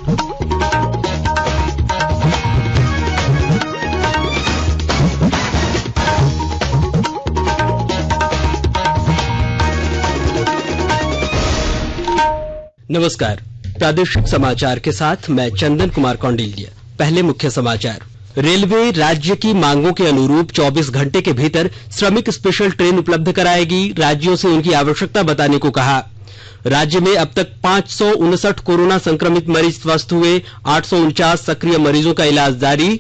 नमस्कार, प्रादेशिक समाचार के साथ मैं चंदन कुमार कौंडिल्य। पहले मुख्य समाचार। रेलवे राज्य की मांगों के अनुरूप 24 घंटे के भीतर श्रमिक स्पेशल ट्रेन उपलब्ध कराएगी। राज्यों से उनकी आवश्यकता बताने को कहा। राज्य में अब तक 559 कोरोना संक्रमित मरीज स्वस्थ हुए, 849 सक्रिय मरीजों का इलाज जारी।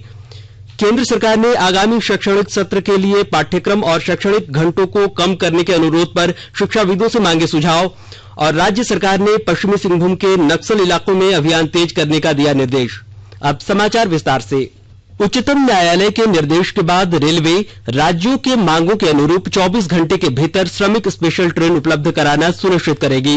केंद्र सरकार ने आगामी शैक्षणिक सत्र के लिए पाठ्यक्रम और शैक्षणिक घंटों को कम करने के अनुरोध पर शिक्षाविदों से मांगे सुझाव। और राज्य सरकार ने पश्चिमी सिंहभूम के नक्सल इलाकों में अभियान तेज करने का दिया निर्देश। अब समाचार विस्तार से। उच्चतम न्यायालय के निर्देश के बाद रेलवे राज्यों के मांगों के अनुरूप 24 घंटे के भीतर श्रमिक स्पेशल ट्रेन उपलब्ध कराना सुनिश्चित करेगी।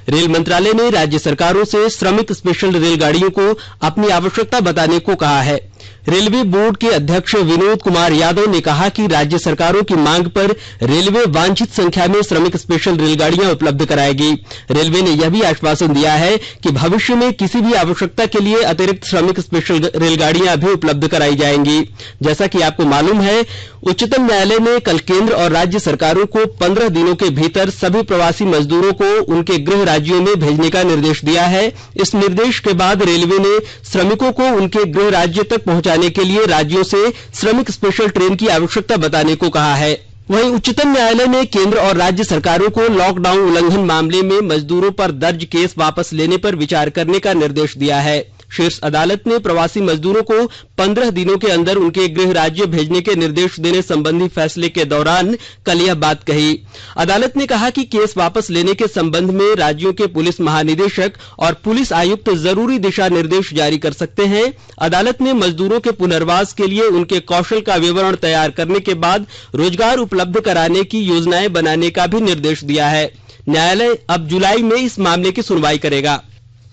रेल मंत्रालय ने राज्य सरकारों से श्रमिक स्पेशल रेलगाड़ियों को अपनी आवश्यकता बताने को कहा है। रेलवे बोर्ड के अध्यक्ष विनोद कुमार यादव ने कहा कि राज्य सरकारों की मांग पर रेलवे वांछित संख्या में श्रमिक स्पेशल रेलगाड़ियां उपलब्ध कराएगी। रेलवे ने यह भी आश्वासन दिया है कि भविष्य में किसी भी आवश्यकता के लिए अतिरिक्त श्रमिक स्पेशल रेलगाड़ियां भी उपलब्ध कराई जाएंगी। जैसा कि आपको मालूम है, उच्चतम न्यायालय ने कल केंद्र और राज्य सरकारों को 15 दिनों के भीतर सभी प्रवासी मजदूरों को उनके गृह राज्यों में भेजने का निर्देश दिया है। इस निर्देश के बाद रेलवे ने श्रमिकों को उनके गृह राज्य तक पहुंचाने के लिए राज्यों से श्रमिक स्पेशल ट्रेन की आवश्यकता बताने को कहा है। वहीं उच्चतम न्यायालय ने केंद्र और राज्य सरकारों को लॉकडाउन उल्लंघन मामले में मजदूरों पर दर्ज केस वापस लेने पर विचार करने का निर्देश दिया है। शीर्ष अदालत ने प्रवासी मजदूरों को 15 दिनों के अंदर उनके गृह राज्य भेजने के निर्देश देने संबंधी फैसले के दौरान कल यह बात कही। अदालत ने कहा कि केस वापस लेने के संबंध में राज्यों के पुलिस महानिदेशक और पुलिस आयुक्त जरूरी दिशा निर्देश जारी कर सकते हैं। अदालत ने मजदूरों के पुनर्वास के लिए उनके कौशल का विवरण तैयार करने के बाद रोजगार उपलब्ध कराने की योजनाएं बनाने का भी निर्देश दिया है। न्यायालय अब जुलाई में इस मामले की सुनवाई करेगा।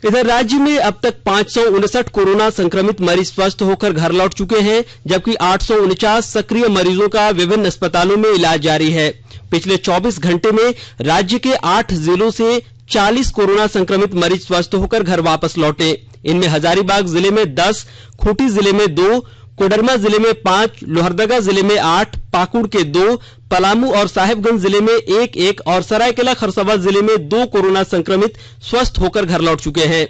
इधर राज्य में अब तक 559 कोरोना संक्रमित मरीज स्वस्थ होकर घर लौट चुके हैं, जबकि 849 सक्रिय मरीजों का विभिन्न अस्पतालों में इलाज जारी है। पिछले 24 घंटे में राज्य के 8 जिलों से 40 कोरोना संक्रमित मरीज स्वस्थ होकर घर वापस लौटे। इनमें हजारीबाग जिले में 10, खूंटी जिले में 2, कोडरमा जिले में 5, लोहरदगा जिले में 8, पाकुड़ के 2, पलामू और साहेबगंज जिले में 1-1 और सरायकेला खरसावां जिले में 2 कोरोना संक्रमित स्वस्थ होकर घर लौट चुके हैं।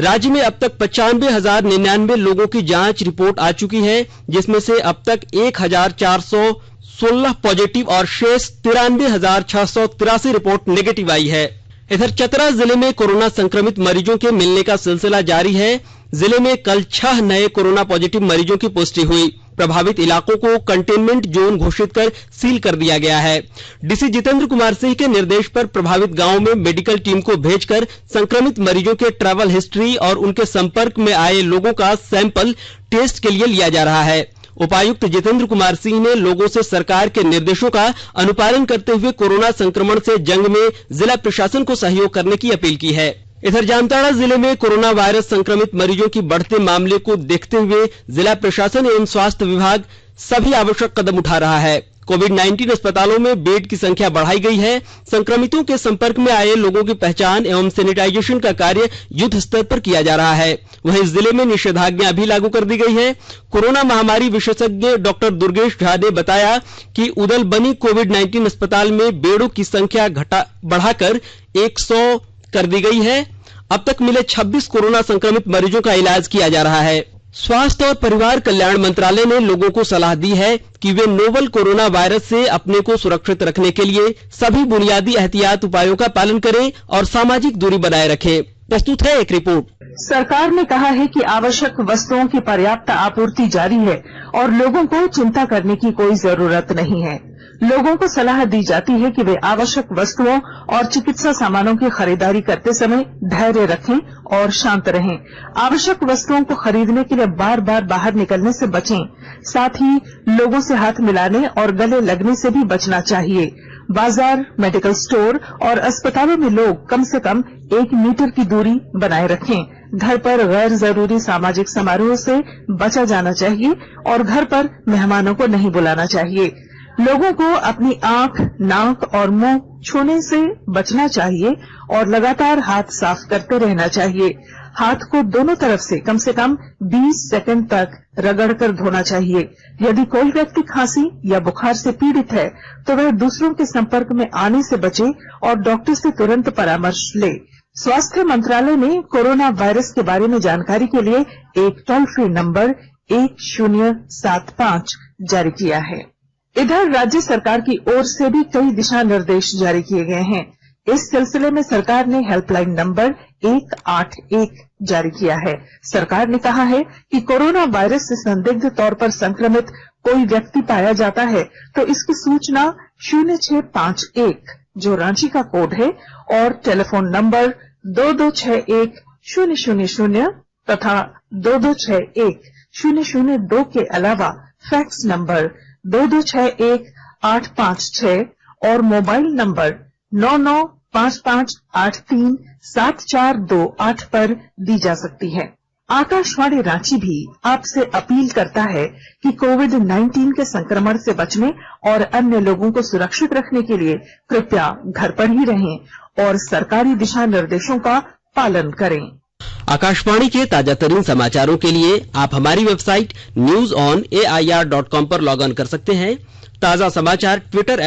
राज्य में अब तक 95,099 लोगों की जांच रिपोर्ट आ चुकी है, जिसमें से अब तक 1,416 पॉजिटिव और शेष 93,683 रिपोर्ट नेगेटिव आई है। इधर चतरा जिले में कोरोना संक्रमित मरीजों के मिलने का सिलसिला जारी है। जिले में कल 6 नए कोरोना पॉजिटिव मरीजों की पुष्टि हुई। प्रभावित इलाकों को कंटेनमेंट जोन घोषित कर सील कर दिया गया है। डीसी जितेंद्र कुमार सिंह के निर्देश पर प्रभावित गांवों में मेडिकल टीम को भेजकर संक्रमित मरीजों के ट्रैवल हिस्ट्री और उनके संपर्क में आए लोगों का सैंपल टेस्ट के लिए लिया जा रहा है। उपायुक्त जितेंद्र कुमार सिंह ने लोगों से सरकार के निर्देशों का अनुपालन करते हुए कोरोना संक्रमण से जंग में जिला प्रशासन को सहयोग करने की अपील की है। इधर जामताड़ा जिले में कोरोना वायरस संक्रमित मरीजों की बढ़ते मामले को देखते हुए जिला प्रशासन एवं स्वास्थ्य विभाग सभी आवश्यक कदम उठा रहा है। कोविड-19 अस्पतालों में बेड की संख्या बढ़ाई गई है। संक्रमितों के संपर्क में आए लोगों की पहचान एवं सैनिटाइजेशन का कार्य युद्ध स्तर पर किया जा रहा है। वहीं जिले में निषेधाज्ञा भी लागू कर दी गई है। कोरोना महामारी विशेषज्ञ डॉक्टर दुर्गेश झा ने बताया कि उदलबनी कोविड-19 अस्पताल में बेडों की संख्या बढ़ाकर 100 कर दी गई है। अब तक मिले 26 कोरोना संक्रमित मरीजों का इलाज किया जा रहा है। स्वास्थ्य और परिवार कल्याण मंत्रालय ने लोगों को सलाह दी है कि वे नोवल कोरोना वायरस से अपने को सुरक्षित रखने के लिए सभी बुनियादी एहतियात उपायों का पालन करें और सामाजिक दूरी बनाए रखें। प्रस्तुत है एक रिपोर्ट। सरकार ने कहा है कि आवश्यक वस्तुओं की पर्याप्त आपूर्ति जारी है और लोगों को चिंता करने की कोई जरूरत नहीं है। लोगों को सलाह दी जाती है कि वे आवश्यक वस्तुओं और चिकित्सा सामानों की खरीदारी करते समय धैर्य रखें और शांत रहें। आवश्यक वस्तुओं को खरीदने के लिए बार बार बाहर निकलने से बचें। साथ ही लोगों से हाथ मिलाने और गले लगने से भी बचना चाहिए। बाजार, मेडिकल स्टोर और अस्पतालों में लोग कम से कम 1 मीटर की दूरी बनाए रखें। घर पर गैर जरूरी सामाजिक समारोह से बचा जाना चाहिए और घर पर मेहमानों को नहीं बुलाना चाहिए। लोगों को अपनी आंख, नाक और मुंह छूने से बचना चाहिए और लगातार हाथ साफ करते रहना चाहिए। हाथ को दोनों तरफ से कम 20 सेकंड तक रगड़कर धोना चाहिए। यदि कोई व्यक्ति खांसी या बुखार से पीड़ित है तो वह दूसरों के संपर्क में आने से बचे और डॉक्टर से तुरंत परामर्श ले। स्वास्थ्य मंत्रालय ने कोरोना वायरस के बारे में जानकारी के लिए एक टोल फ्री नंबर 1075 जारी किया है। इधर राज्य सरकार की ओर से भी कई दिशा निर्देश जारी किए गए हैं। इस सिलसिले में सरकार ने हेल्पलाइन नंबर 181 जारी किया है। सरकार ने कहा है कि कोरोना वायरस से संदिग्ध तौर पर संक्रमित कोई व्यक्ति पाया जाता है तो इसकी सूचना 0651 जो रांची का कोड है और टेलीफोन नंबर 2261-000 तथा 2261-002 के अलावा फैक्स नंबर 2261-856 और मोबाइल नंबर 9955837428 पर दी जा सकती है। आकाशवाणी रांची भी आपसे अपील करता है कि कोविड-19 के संक्रमण से बचने और अन्य लोगों को सुरक्षित रखने के लिए कृपया घर पर ही रहें और सरकारी दिशा निर्देशों का पालन करें। आकाशवाणी के ताजा तरीन समाचारों के लिए आप हमारी वेबसाइट newsonair.com पर लॉग ऑन कर सकते हैं। ताजा समाचार ट्विटर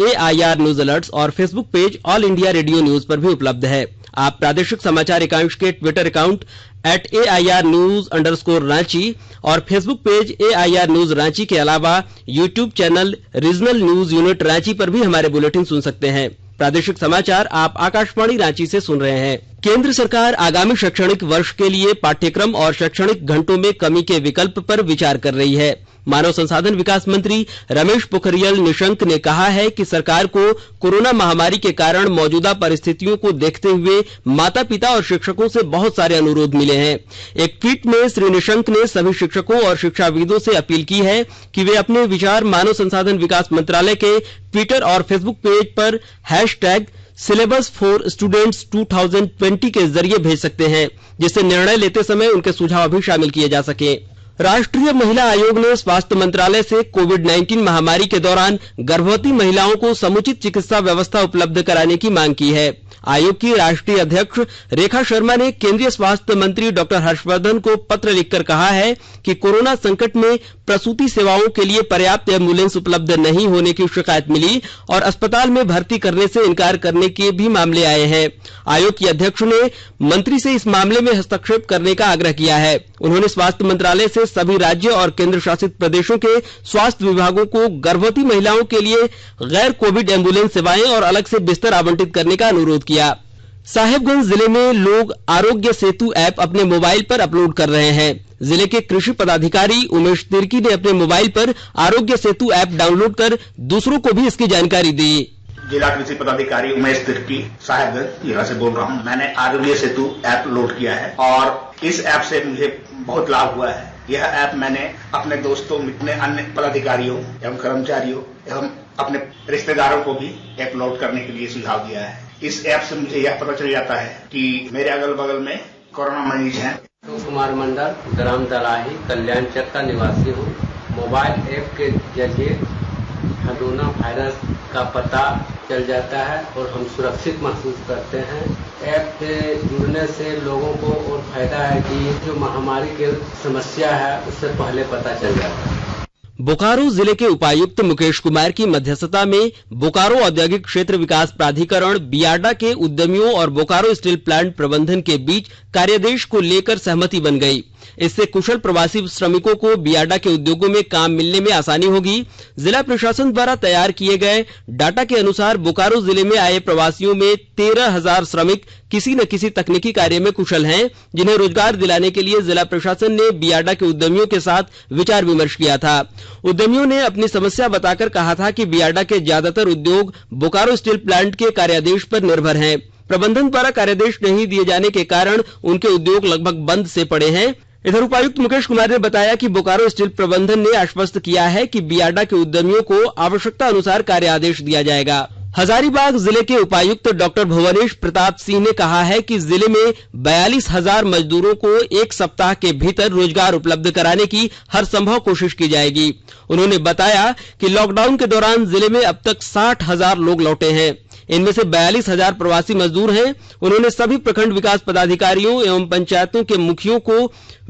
@AIR न्यूज अलर्ट्स और Facebook page all India radio news पर भी उपलब्ध है। आप प्रादेशिक समाचार एकांश के ट्विटर अकाउंट @AIR news_रांची और Facebook page AIR news Ranchi के अलावा YouTube channel regional news unit Ranchi पर भी हमारे बुलेटिन सुन सकते हैं। प्रादेशिक समाचार आप आकाशवाणी रांची से सुन रहे हैं। केंद्र सरकार आगामी शैक्षणिक वर्ष के लिए पाठ्यक्रम और शैक्षणिक घंटों में कमी के विकल्प पर विचार कर रही है। मानव संसाधन विकास मंत्री रमेश पोखरियाल निशंक ने कहा है कि सरकार को कोरोना महामारी के कारण मौजूदा परिस्थितियों को देखते हुए माता पिता और शिक्षकों से बहुत सारे अनुरोध मिले हैं। एक ट्वीट में श्री निशंक ने सभी शिक्षकों और शिक्षाविदों से अपील की है कि वे अपने विचार मानव संसाधन विकास मंत्रालय के ट्विटर और फेसबुक पेज पर #syllabus for students 2020 के जरिए भेज सकते हैं, जिससे निर्णय लेते समय उनके सुझाव भी शामिल किए जा सके। राष्ट्रीय महिला आयोग ने स्वास्थ्य मंत्रालय से कोविड-19 महामारी के दौरान गर्भवती महिलाओं को समुचित चिकित्सा व्यवस्था उपलब्ध कराने की मांग की है। आयोग की राष्ट्रीय अध्यक्ष रेखा शर्मा ने केंद्रीय स्वास्थ्य मंत्री डॉक्टर हर्षवर्धन को पत्र लिखकर कहा है कि कोरोना संकट में प्रसूति सेवाओं के लिए पर्याप्त एम्बुलेंस उपलब्ध नहीं होने की शिकायत मिली और अस्पताल में भर्ती करने से इनकार करने के भी मामले आए हैं। आयोग की अध्यक्ष ने मंत्री से इस मामले में हस्तक्षेप करने का आग्रह किया है। उन्होंने स्वास्थ्य मंत्रालय से सभी राज्य और केंद्र शासित प्रदेशों के स्वास्थ्य विभागों को गर्भवती महिलाओं के लिए गैर कोविड एम्बुलेंस सेवाएं और अलग से बिस्तर आवंटित करने का अनुरोध किया। साहिबगंज जिले में लोग आरोग्य सेतु ऐप अपने मोबाइल पर अपलोड कर रहे हैं। जिले के कृषि पदाधिकारी उमेश तिर्की ने अपने मोबाइल पर आरोग्य सेतु ऐप डाउनलोड कर दूसरों को भी इसकी जानकारी दी। जिला कृषि पदाधिकारी उमेश तिर्की साहिबगंज जिला से बोल रहा हूँ। मैंने आरोग्य सेतु ऐप लोड किया है और इस ऐप से मुझे बहुत लाभ हुआ है। यह ऐप मैंने अपने दोस्तों अपने अन्य पदाधिकारियों एवं कर्मचारियों एवं अपने रिश्तेदारों को भी ऐप लोड करने के लिए सुझाव दिया है। इस ऐप से मुझे यह पता चल जाता है कि मेरे अगल बगल में कोरोना मरीज हैं। कुमार मंडल, ग्राम दलाही, कल्याण चक का निवासी हूँ। मोबाइल ऐप के जरिए कोरोना वायरस का पता चल जाता है और हम सुरक्षित महसूस करते हैं। ऐप से जुड़ने से लोगों को और फायदा है कि जो महामारी की समस्या है उससे पहले पता चल जाता है। बोकारो जिले के उपायुक्त मुकेश कुमार की मध्यस्थता में बोकारो औद्योगिक क्षेत्र विकास प्राधिकरण बियाडा के उद्यमियों और बोकारो स्टील प्लांट प्रबंधन के बीच कार्यादेश को लेकर सहमति बन गई। इससे कुशल प्रवासी श्रमिकों को बियाडा के उद्योगों में काम मिलने में आसानी होगी। जिला प्रशासन द्वारा तैयार किए गए डाटा के अनुसार बोकारो जिले में आए प्रवासियों में 13,000 श्रमिक किसी न किसी तकनीकी कार्य में कुशल हैं, जिन्हें रोजगार दिलाने के लिए जिला प्रशासन ने बियाडा के उद्यमियों के साथ विचार विमर्श किया था। उद्यमियों ने अपनी समस्या बताकर कहा था कि बियाडा के ज्यादातर उद्योग बोकारो स्टील प्लांट के कार्यादेश पर निर्भर हैं। प्रबंधन द्वारा कार्यादेश नहीं दिए जाने के कारण उनके उद्योग लगभग बंद से पड़े हैं। इधर उपायुक्त मुकेश कुमार ने बताया कि बोकारो स्टील प्रबंधन ने आश्वस्त किया है कि बियाडा के उद्यमियों को आवश्यकता अनुसार कार्य आदेश दिया जाएगा। हजारीबाग जिले के उपायुक्त डॉक्टर भुवनेश प्रताप सिंह ने कहा है कि जिले में 42,000 मजदूरों को एक सप्ताह के भीतर रोजगार उपलब्ध कराने की हर संभव कोशिश की जाएगी। उन्होंने बताया कि लॉकडाउन के दौरान जिले में अब तक 60,000 लोग लौटे हैं। इनमें से 42,000 प्रवासी मजदूर हैं। उन्होंने सभी प्रखंड विकास पदाधिकारियों एवं पंचायतों के मुखियों को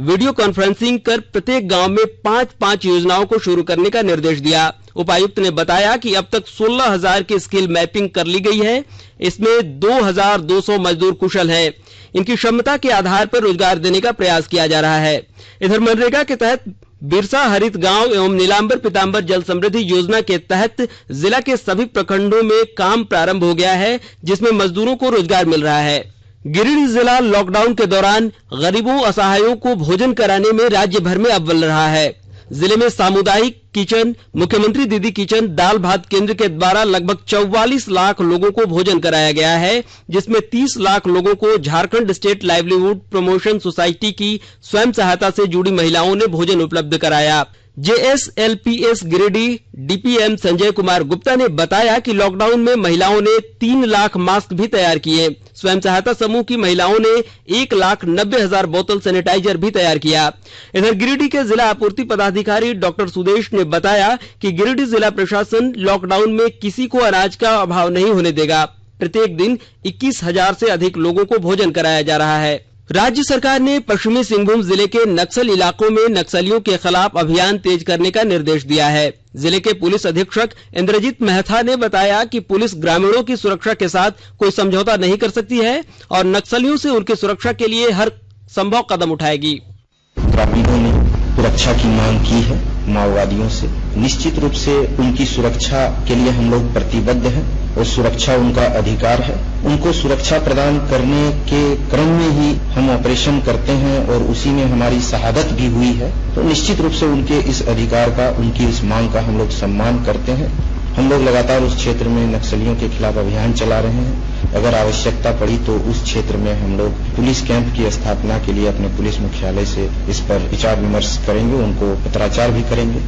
वीडियो कॉन्फ्रेंसिंग कर प्रत्येक गांव में 5-5 योजनाओं को शुरू करने का निर्देश दिया। उपायुक्त ने बताया कि अब तक 16,000 की स्किल मैपिंग कर ली गई है। इसमें 2,200 मजदूर कुशल हैं। इनकी क्षमता के आधार पर रोजगार देने का प्रयास किया जा रहा है। इधर मनरेगा के तहत बिरसा हरित गांव एवं नीलांबर पीतांबर जल समृद्धि योजना के तहत जिला के सभी प्रखंडों में काम प्रारंभ हो गया है, जिसमें मजदूरों को रोजगार मिल रहा है। गिरिडीह जिला लॉकडाउन के दौरान गरीबों असहायों को भोजन कराने में राज्य भर में अव्वल रहा है। जिले में सामुदायिक किचन, मुख्यमंत्री दीदी किचन, दाल भात केंद्र के द्वारा लगभग 44 लाख लोगों को भोजन कराया गया है, जिसमें 30 लाख लोगों को Jharkhand state livelihood promotion society की स्वयं सहायता से जुड़ी महिलाओं ने भोजन उपलब्ध कराया। JSLPS गिरिडीह DPM संजय कुमार गुप्ता ने बताया कि लॉकडाउन में महिलाओं ने 3 लाख मास्क भी तैयार किए। स्वयं सहायता समूह की महिलाओं ने 1,90,000 बोतल सैनिटाइजर भी तैयार किया। इधर गिरिडीह के जिला आपूर्ति पदाधिकारी डॉक्टर सुदेश ने बताया कि गिरिडीह जिला प्रशासन लॉकडाउन में किसी को अनाज का अभाव नहीं होने देगा। प्रत्येक दिन 21,000 से अधिक लोगों को भोजन कराया जा रहा है। राज्य सरकार ने पश्चिमी सिंहभूम जिले के नक्सल इलाकों में नक्सलियों के खिलाफ अभियान तेज करने का निर्देश दिया है। जिले के पुलिस अधीक्षक इंद्रजीत मेहता ने बताया कि पुलिस ग्रामीणों की सुरक्षा के साथ कोई समझौता नहीं कर सकती है और नक्सलियों से उनकी सुरक्षा के लिए हर संभव कदम उठाएगी। ग्रामीणों ने सुरक्षा की मांग की है माओवादियों से। निश्चित रूप से उनकी सुरक्षा के लिए हम लोग प्रतिबद्ध हैं और सुरक्षा उनका अधिकार है। उनको सुरक्षा प्रदान करने के क्रम में ही हम ऑपरेशन करते हैं और उसी में हमारी शहादत भी हुई है। तो निश्चित रूप से उनके इस अधिकार का, उनकी इस मांग का हम लोग सम्मान करते हैं। हम लोग लगातार उस क्षेत्र में नक्सलियों के खिलाफ अभियान चला रहे हैं। अगर आवश्यकता पड़ी तो उस क्षेत्र में हम लोग पुलिस कैंप की स्थापना के लिए अपने पुलिस मुख्यालय से इस पर विचार विमर्श करेंगे, उनको पत्राचार भी करेंगे।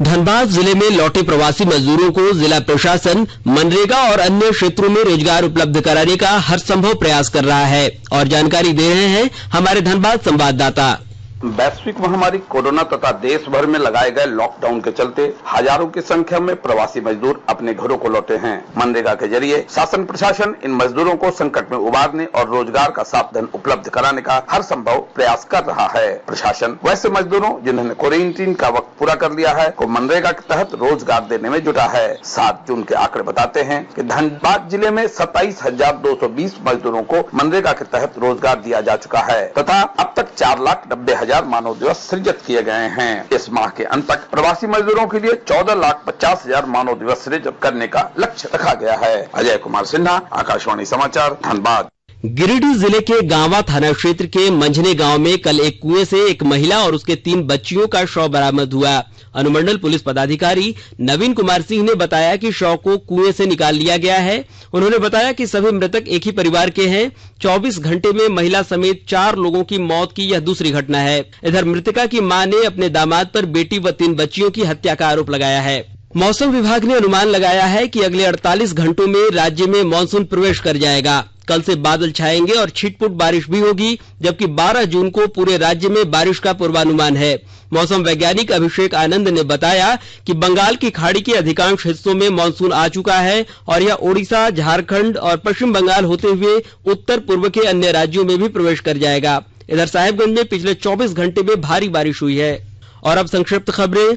धनबाद जिले में लौटे प्रवासी मजदूरों को जिला प्रशासन मनरेगा और अन्य क्षेत्रों में रोजगार उपलब्ध कराने का हर संभव प्रयास कर रहा है और जानकारी दे रहे हैं हमारे धनबाद संवाददाता। वैश्विक महामारी कोरोना तथा देश भर में लगाए गए लॉकडाउन के चलते हजारों की संख्या में प्रवासी मजदूर अपने घरों को लौटे हैं। मनरेगा के जरिए शासन प्रशासन इन मजदूरों को संकट में उबारने और रोजगार का साधन उपलब्ध कराने का हर संभव प्रयास कर रहा है। प्रशासन वैसे मजदूरों जिन्होंने क्वारंटीन का वक्त पूरा कर लिया है को मनरेगा के तहत रोजगार देने में जुटा है। 7 जून के आंकड़े बताते हैं कि धनबाद जिले में 27,220 मजदूरों को मनरेगा के तहत रोजगार दिया जा चुका है तथा अब तक 4,90,000 मानव दिवस सृजित किए गए हैं। इस माह के अंत तक प्रवासी मजदूरों के लिए 14,50,000 मानव दिवस सृजित करने का लक्ष्य रखा गया है। अजय कुमार सिन्हा, आकाशवाणी समाचार, धनबाद। गिरिडीह जिले के गांवा थाना क्षेत्र के मंझने गांव में कल एक कुएं से एक महिला और उसके 3 बच्चियों का शव बरामद हुआ। अनुमंडल पुलिस पदाधिकारी नवीन कुमार सिंह ने बताया कि शव को कुएं से निकाल लिया गया है। उन्होंने बताया कि सभी मृतक एक ही परिवार के हैं। 24 घंटे में महिला समेत 4 लोगों की मौत की यह दूसरी घटना है। इधर मृतका की मां ने अपने दामाद पर बेटी व 3 बच्चियों की हत्या का आरोप लगाया है। मौसम विभाग ने अनुमान लगाया है कि अगले 48 घंटों में राज्य में मानसून प्रवेश कर जाएगा। कल से बादल छाएंगे और छिटपुट बारिश भी होगी, जबकि 12 जून को पूरे राज्य में बारिश का पूर्वानुमान है। मौसम वैज्ञानिक अभिषेक आनंद ने बताया कि बंगाल की खाड़ी के अधिकांश हिस्सों में मानसून आ चुका है और यह ओडिशा, झारखंड और पश्चिम बंगाल होते हुए उत्तर पूर्व के अन्य राज्यों में भी प्रवेश कर जाएगा। इधर साहिबगंज में पिछले 24 घंटे में भारी बारिश हुई है। और अब संक्षिप्त खबरें।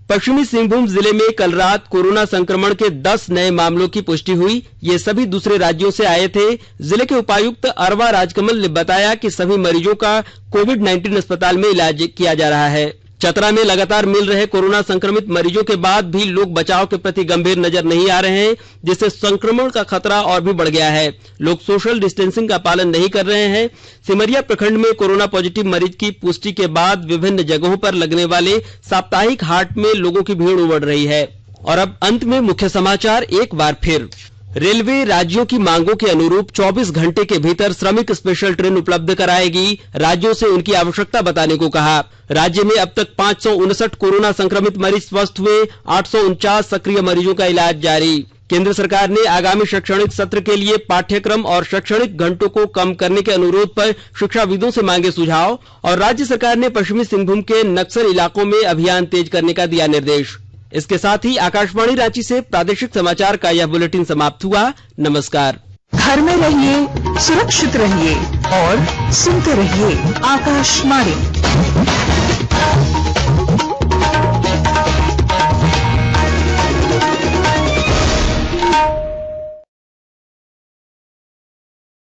पश्चिमी सिंहभूम जिले में कल रात कोरोना संक्रमण के 10 नए मामलों की पुष्टि हुई। ये सभी दूसरे राज्यों से आए थे। जिले के उपायुक्त अरवा राजकमल ने बताया कि सभी मरीजों का कोविड-19 अस्पताल में इलाज किया जा रहा है। चतरा में लगातार मिल रहे कोरोना संक्रमित मरीजों के बाद भी लोग बचाव के प्रति गंभीर नजर नहीं आ रहे हैं, जिससे संक्रमण का खतरा और भी बढ़ गया है। लोग सोशल डिस्टेंसिंग का पालन नहीं कर रहे हैं। सिमरिया प्रखंड में कोरोना पॉजिटिव मरीज की पुष्टि के बाद विभिन्न जगहों पर लगने वाले साप्ताहिक हाट में लोगों की भीड़ उमड़ रही है। और अब अंत में मुख्य समाचार एक बार फिर। रेलवे राज्यों की मांगों के अनुरूप 24 घंटे के भीतर श्रमिक स्पेशल ट्रेन उपलब्ध कराएगी। राज्यों से उनकी आवश्यकता बताने को कहा। राज्य में अब तक 559 कोरोना संक्रमित मरीज स्वस्थ हुए। 849 सक्रिय मरीजों का इलाज जारी। केंद्र सरकार ने आगामी शैक्षणिक सत्र के लिए पाठ्यक्रम और शैक्षणिक घंटों को कम करने के अनुरोध पर शिक्षाविदों से मांगे सुझाव। और राज्य सरकार ने पश्चिमी सिंहभूम के नक्सल इलाकों में अभियान तेज करने का दिया निर्देश। इसके साथ ही आकाशवाणी रांची से प्रादेशिक समाचार का यह बुलेटिन समाप्त हुआ। नमस्कार। घर में रहिए, सुरक्षित रहिए और सुनते रहिए आकाशवाणी।